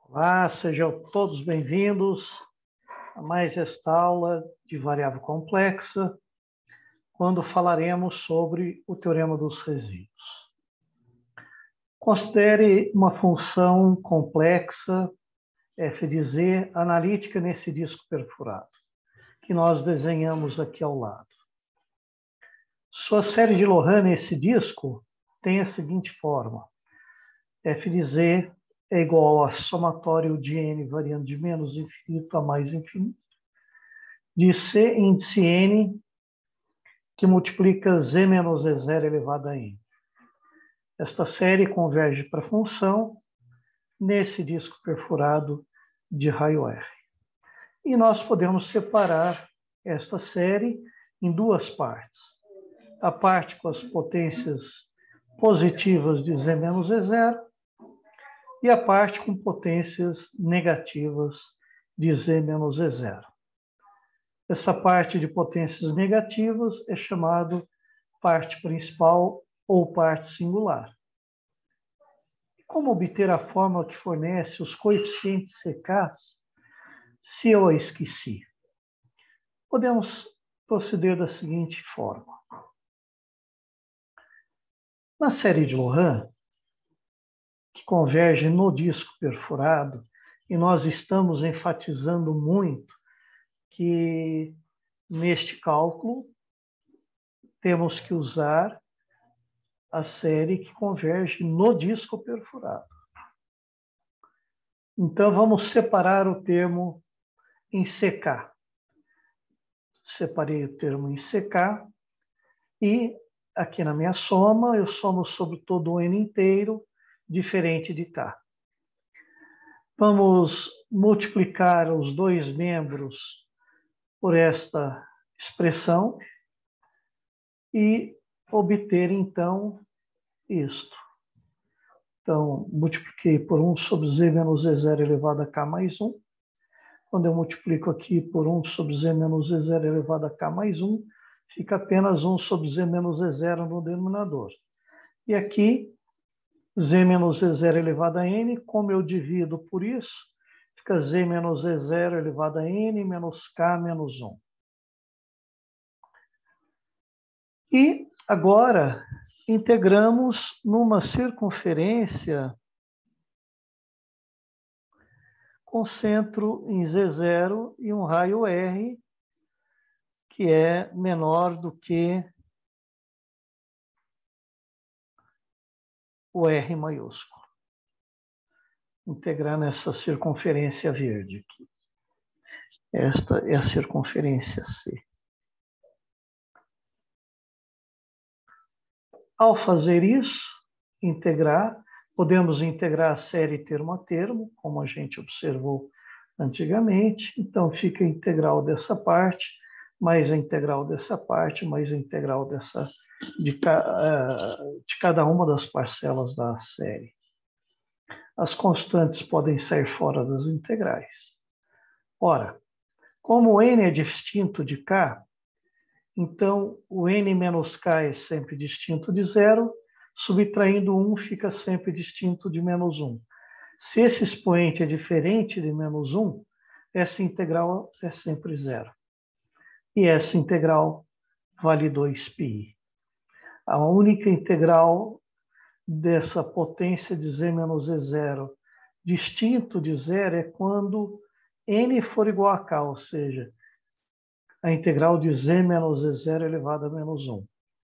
Olá, sejam todos bem-vindos a mais esta aula de variável complexa, quando falaremos sobre o teorema dos resíduos. Considere uma função complexa, f de z, analítica nesse disco perfurado, que nós desenhamos aqui ao lado. Sua série de Laurent nesse disco tem a seguinte forma: f de z é igual a somatório de n variando de menos infinito a mais infinito, de C índice n, que multiplica z menos z0 elevado a n. Esta série converge para a função nesse disco perfurado de raio R. E nós podemos separar esta série em duas partes. A parte com as potências positivas de z menos z0 e a parte com potências negativas de z menos z0. Essa parte de potências negativas é chamado parte principal ou parte singular. Como obter a fórmula que fornece os coeficientes CKs se eu a esqueci? Podemos proceder da seguinte forma. Na série de Laurent, que converge no disco perfurado, e nós estamos enfatizando muito que neste cálculo temos que usar a série que converge no disco perfurado. Então, vamos separar o termo em CK. Separei o termo em CK e aqui na minha soma eu somo sobre todo o N inteiro, diferente de K. Vamos multiplicar os dois membros por esta expressão e obter, então, isto. Então, multipliquei por 1 sobre z menos z0 elevado a k mais 1. Quando eu multiplico aqui por 1 sobre z menos z0 elevado a k mais 1, fica apenas 1 sobre z menos z0 no denominador. E aqui, z menos z0 elevado a n, como eu divido por isso, fica z menos z0 elevado a n menos k menos 1. E agora integramos numa circunferência com centro em Z0 e um raio R, que é menor do que o R maiúsculo. Integrar nessa circunferência verde aqui. Esta é a circunferência C. Ao fazer isso, podemos integrar a série termo a termo, como a gente observou antigamente. Então, fica a integral dessa parte, mais a integral dessa parte, mais a integral de cada uma das parcelas da série. As constantes podem sair fora das integrais. Ora, como n é distinto de k, então o n menos k é sempre distinto de zero, subtraindo 1 fica sempre distinto de menos 1. Se esse expoente é diferente de menos 1, essa integral é sempre zero. E essa integral vale 2πi. A única integral dessa potência de z menos z0 distinto de zero é quando n for igual a k, ou seja, a integral de z menos z0 elevado a menos 1,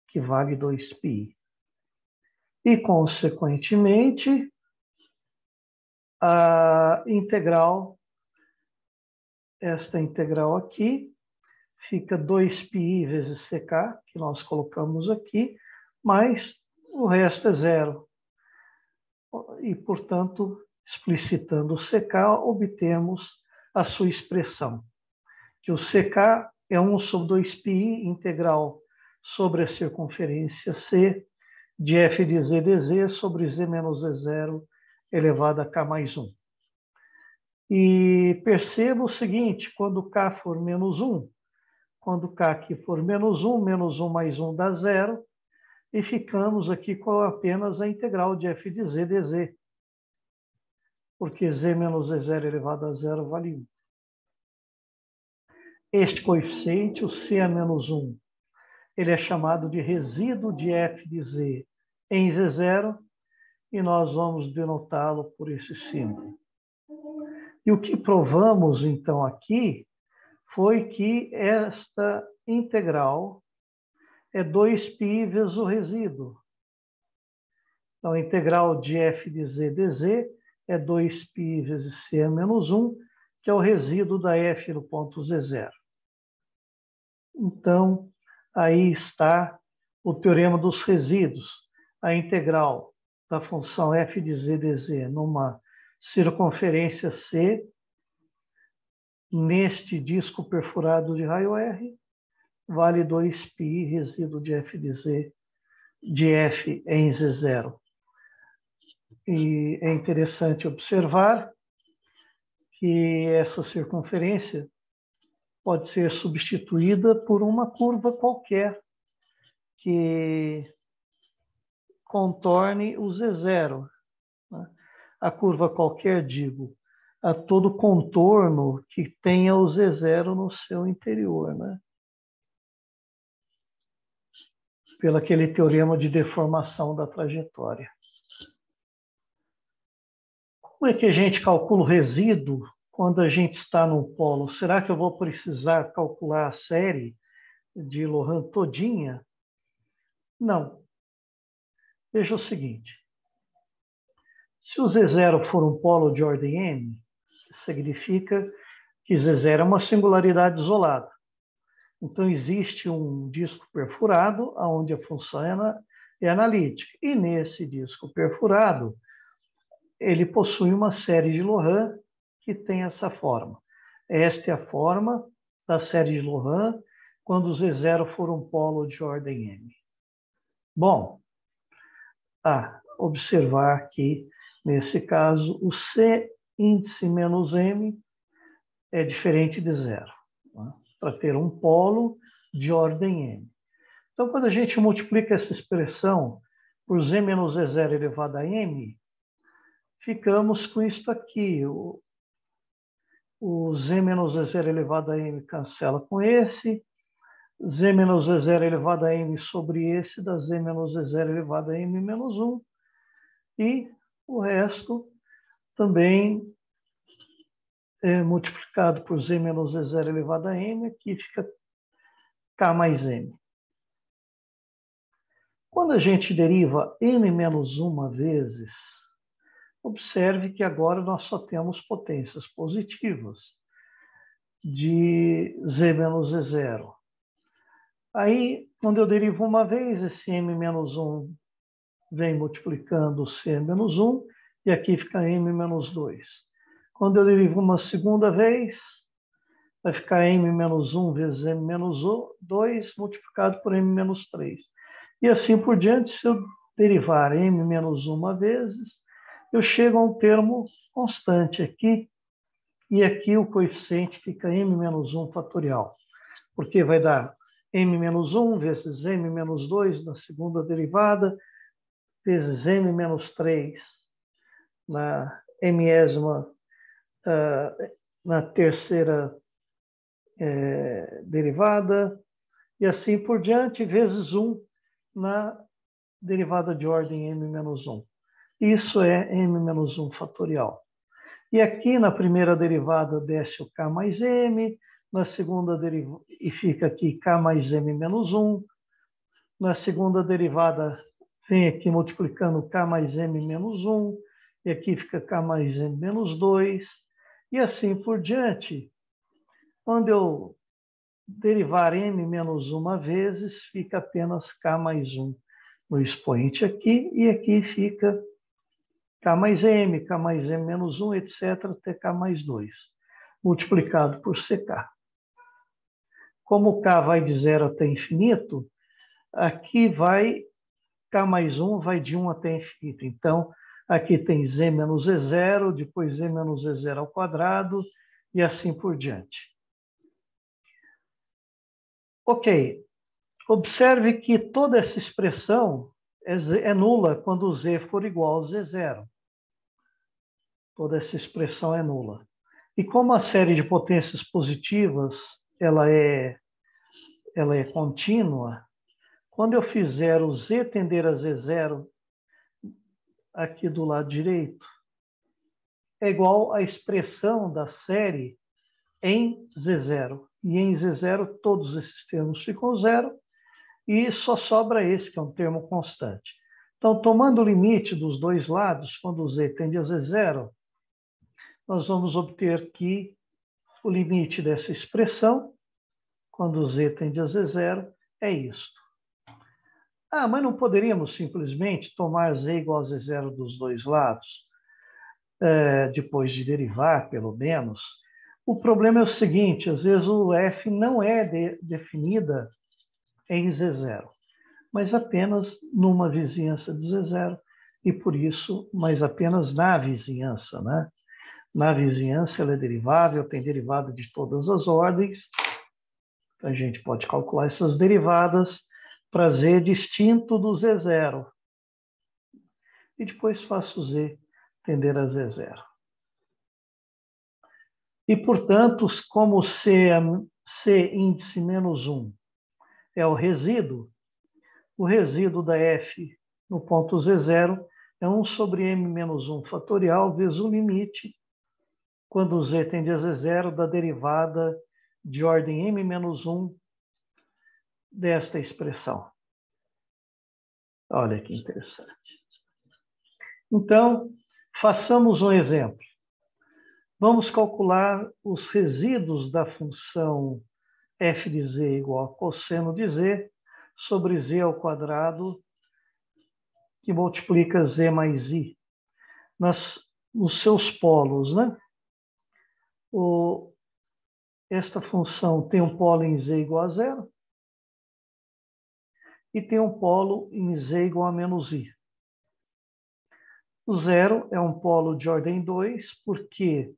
que vale 2πi. E, consequentemente, a integral, esta integral aqui, fica 2πi vezes ck, que nós colocamos aqui, mas o resto é zero. E, portanto, explicitando o ck, obtemos a sua expressão, que o ck é 1 sobre 2πi integral sobre a circunferência C de f de z dz sobre z menos z0 elevado a k mais 1. E perceba o seguinte, quando k for menos 1, quando k aqui for menos 1 mais 1 dá zero, e ficamos aqui com apenas a integral de f de z dz. porque z menos z0 elevado a zero vale 1. Este coeficiente, o c a menos 1, ele é chamado de resíduo de f de z em z0, e nós vamos denotá-lo por esse símbolo. E o que provamos, então, aqui, foi que esta integral é 2π vezes o resíduo. Então, a integral de f de z dz é 2π vezes c a menos 1, que é o resíduo da f no ponto z0. Então, aí está o teorema dos resíduos. A integral da função f de z dz numa circunferência C, neste disco perfurado de raio R, vale 2π resíduo de f de z de f em z0. E é interessante observar que essa circunferência pode ser substituída por uma curva qualquer que contorne o z0. Né? A curva qualquer, digo, a todo contorno que tenha o z0 no seu interior, né? Pelo aquele teorema de deformação da trajetória. Como é que a gente calcula o resíduo quando a gente está num polo? Será que eu vou precisar calcular a série de Laurent todinha? Não. Veja o seguinte. Se o Z0 for um polo de ordem M, significa que Z0 é uma singularidade isolada. Então, existe um disco perfurado, onde a função é analítica. E nesse disco perfurado, ele possui uma série de Laurent que tem essa forma. Esta é a forma da série de Laurent quando o Z0 for um polo de ordem M. Bom, observar que, nesse caso, o C índice menos M é diferente de zero, né? Para ter um polo de ordem M. Então, quando a gente multiplica essa expressão por Z menos Z0 elevado a M, ficamos com isso aqui. O Z menos Z0 elevado a M cancela com esse. Z menos Z0 elevado a M sobre esse dá Z menos Z0 elevado a M menos 1. E o resto também é multiplicado por Z menos Z0 elevado a M. Aqui fica K mais M. Quando a gente deriva M menos 1 vezes, observe que agora nós só temos potências positivas de Z menos Z0. Aí, quando eu derivo uma vez, esse M menos 1 vem multiplicando C menos 1, e aqui fica M menos 2. Quando eu derivo uma segunda vez, vai ficar M menos 1 vezes M menos 2 multiplicado por M menos 3. E assim por diante, se eu derivar M menos 1 vezes, eu chego a um termo constante aqui, e aqui o coeficiente fica M menos 1 fatorial, porque vai dar M menos 1 vezes M menos 2 na segunda derivada, vezes M menos 3 na mésima, na terceira derivada, e assim por diante, vezes 1 na derivada de ordem M menos 1. Isso é M menos 1 fatorial. E aqui na primeira derivada desce o K mais M, na segunda derivada, e fica aqui K mais M menos 1. Na segunda derivada, vem aqui multiplicando K mais M menos 1, e aqui fica K mais M menos 2, e assim por diante. Quando eu derivar M menos 1 vezes, fica apenas K mais 1 no expoente aqui, e aqui fica K mais M menos 1, etc., até K mais 2, multiplicado por CK. Como K vai de 0 até infinito, aqui vai, K mais 1 vai de 1 até infinito. Então, aqui tem Z menos Z0, depois Z menos Z0 ao quadrado, e assim por diante. Ok. Observe que toda essa expressão é nula quando Z for igual a Z0. Toda essa expressão é nula. E como a série de potências positivas ela é contínua, quando eu fizer o z tender a z0 aqui do lado direito, é igual à expressão da série em z0. E em z0 todos esses termos ficam zero e só sobra esse, que é um termo constante. Então, tomando o limite dos dois lados, quando o z tende a z0, nós vamos obter que o limite dessa expressão, quando o z tende a z0, é isto. Ah, mas não poderíamos simplesmente tomar z igual a z0 dos dois lados, depois de derivar, pelo menos? O problema é o seguinte, às vezes o f não é definida em z0, mas apenas numa vizinhança de z0, e por isso, mas apenas na vizinhança, né? Na vizinhança ela é derivável, tem derivada de todas as ordens. A gente pode calcular essas derivadas para z distinto do z0. E depois faço z tender a z0. E, portanto, como C índice menos 1 é o resíduo da f no ponto z0 é 1 sobre m menos 1 fatorial vezes o limite, quando z tende a z0, da derivada de ordem m menos 1 desta expressão. Olha que interessante. Então, façamos um exemplo. Vamos calcular os resíduos da função f de z igual a cosseno de z sobre z ao quadrado, que multiplica z mais i, nos seus polos, né? Esta função tem um polo em z igual a zero e tem um polo em z igual a menos i. O zero é um polo de ordem 2, porque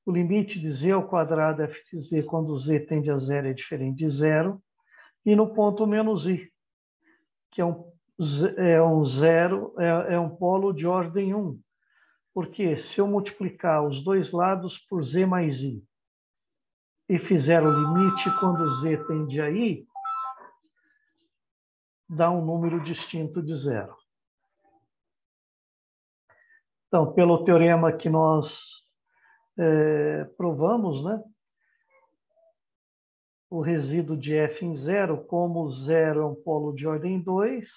o limite de z ao quadrado f de z quando z tende a zero é diferente de zero. E no ponto menos i, que é um polo de ordem 1. Porque se eu multiplicar os dois lados por z mais i e fizer o limite quando z tende a i, dá um número distinto de zero. Então, pelo teorema que nós provamos, né? O resíduo de f em zero, como zero é um polo de ordem 2,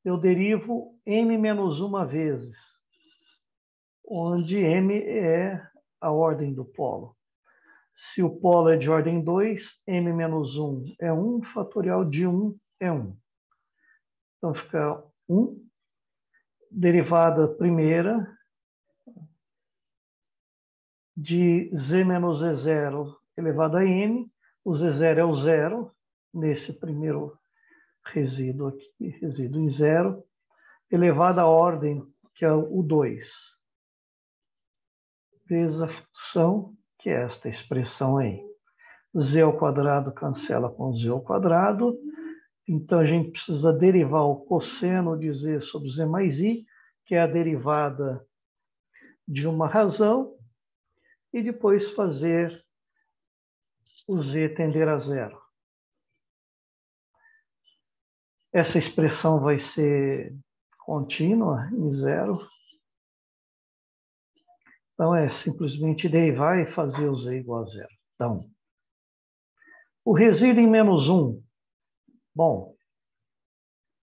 eu derivo m menos uma vezes, onde m é a ordem do polo. Se o polo é de ordem 2, m menos 1 é 1, fatorial de 1 é 1. Então fica 1, derivada primeira de z menos z0 elevado a n. O z0 é o zero, nesse primeiro resíduo aqui, resíduo em zero, elevado à ordem, que é o 2, vezes a função, que é esta expressão aí. Z ao quadrado cancela com z ao quadrado, então a gente precisa derivar o cosseno de z sobre z mais i, que é a derivada de uma razão, e depois fazer o z tender a zero. Essa expressão vai ser contínua em zero. Então, é simplesmente derivar e fazer o z igual a zero. Então, o resíduo em menos 1. Bom,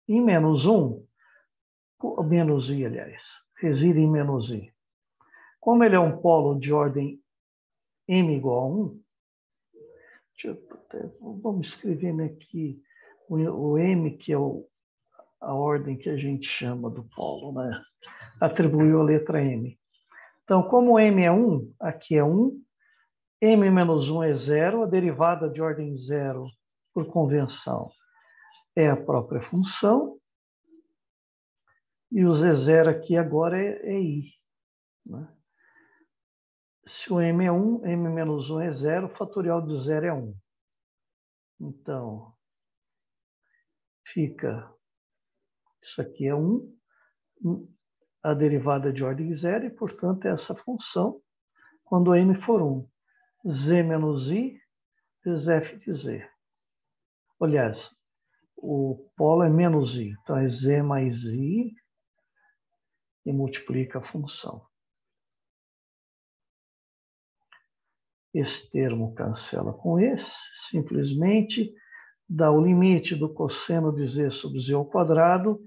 em menos 1, menos i, aliás, resíduo em menos i. Como ele é um polo de ordem m igual a 1, vamos escrever aqui o m, que é a ordem que a gente chama do polo, né? Atribuiu a letra m. Então, como m é 1, aqui é 1, m menos 1 é 0, a derivada de ordem 0, por convenção, é a própria função, e o z0 aqui agora é i. Né? Se o m é 1, m menos 1 é 0, o fatorial de 0 é 1. Então, fica, isso aqui é 1, a derivada de ordem zero e, portanto, essa função, quando n for 1, z menos i vezes f de z. Aliás, o polo é menos i, então é z mais i e multiplica a função. Esse termo cancela com esse, simplesmente dá o limite do cosseno de z sobre z ao quadrado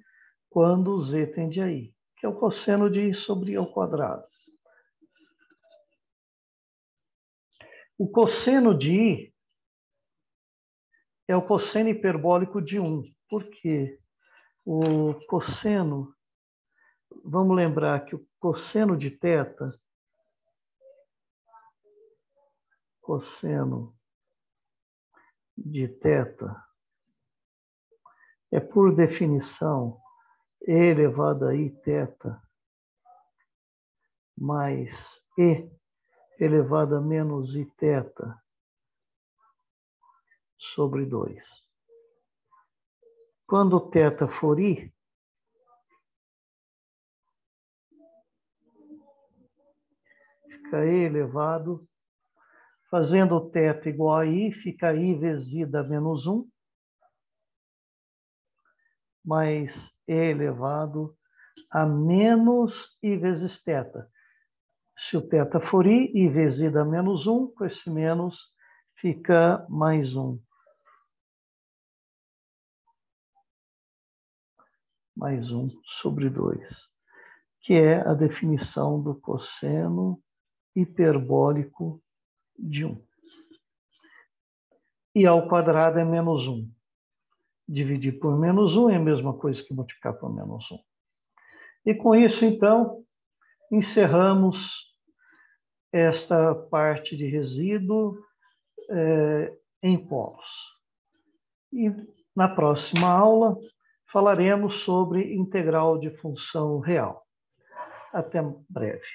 quando z tende a i, que é o cosseno de i sobre i ao quadrado. O cosseno de i é o cosseno hiperbólico de 1. Por quê? O cosseno, vamos lembrar que o cosseno de θ, é, por definição, e elevado a i θ mais e elevado a menos i θ sobre 2. Quando θ for i, fica e elevado, fazendo θ igual a i, fica i vezes i dá menos 1, mais e elevado a menos i vezes θ. Se o θ for i vezes i dá menos 1, com esse menos fica mais 1. Mais 1 sobre 2, que é a definição do cosseno hiperbólico de 1. I ao quadrado é menos 1. Dividir por menos 1 é a mesma coisa que multiplicar por menos 1. E com isso, então, encerramos esta parte de resíduo em polos. E na próxima aula falaremos sobre integral de função real. Até breve.